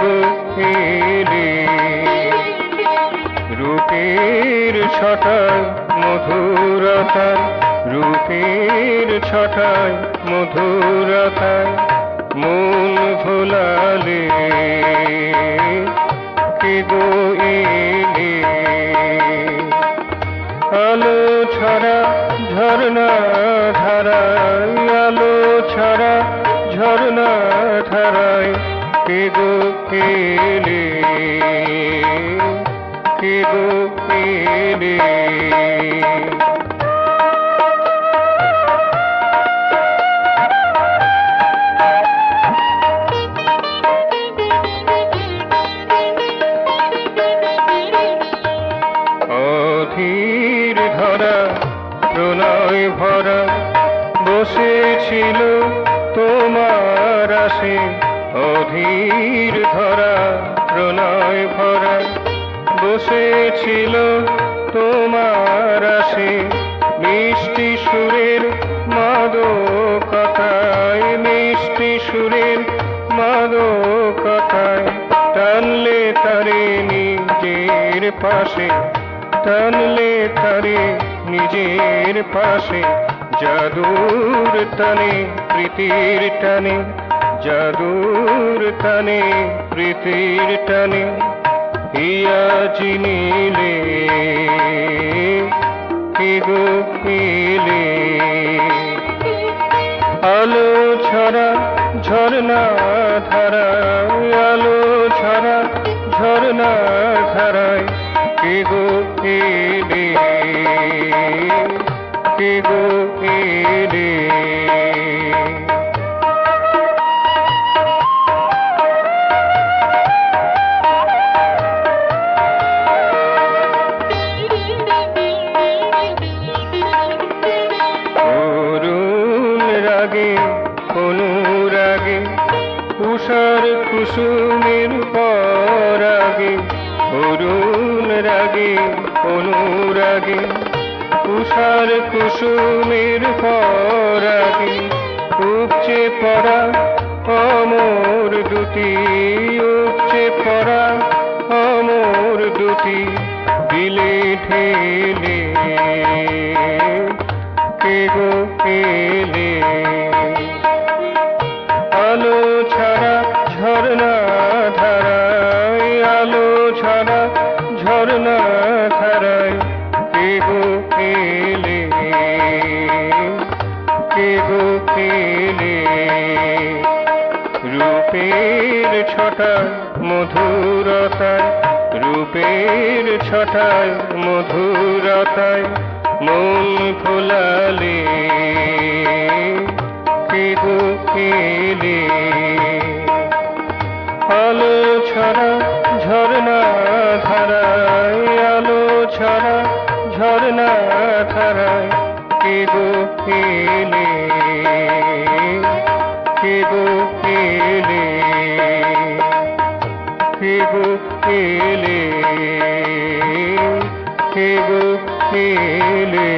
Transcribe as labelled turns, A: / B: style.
A: গো এলে রূপের ছটায় মধুরতায়, রূপের ছটায় মধুরতায় মন ভোলালে কে গো এলে আলো ছড়া ঝরনা ধারায়, আলো ছড়া ঝরনা ধারায় কে গো এলে কে গো এলে অধীর ধরা প্রণয় ভরা বসেছিল তোমার আসে, অধীর ধরা প্রণয় ভরা বসেছিল তোমার আসে, মিষ্টি সুরের মাদকতায়, মিষ্টি সুরের মাদকতায় টানলে তারে নিজের পাশে, টানলে তারে নিজের পাশে, জাদুর টানে প্রীতির টানে, জাদুর টানে প্রীতির টানে হিয়া চিনিলে কে গো এলে আলো ছড়া ঝরনা ধারায়, আলো ছড়া ঝরনা ধারায় কে গো এলে কে গো এলে অনুরাগে উষার কুসুমের পরাগে, অরুণ রাগে অনুরাগে উষার কুসুমের পরাগে উপচে পড়া অমর দুটি, উপচে পড়া অমর দুটি দিলে ঢেলে কে গো এলে আলো ছাড়া ঝরনা ধারায়, আলো ছাড়া ঝরনা ধারায় কে গো এলে কে গো এলে রূপের ছটায় মধুরতায়, রূপের ছটায় মধুরতায় মন ভোলালে কে গো এলে আলো ছড়া ঝরনা ধারায়, আলো ছড়া ঝরনা ধারায় কে গো এলে কে গো এলে কে গো এলে কে গো এলে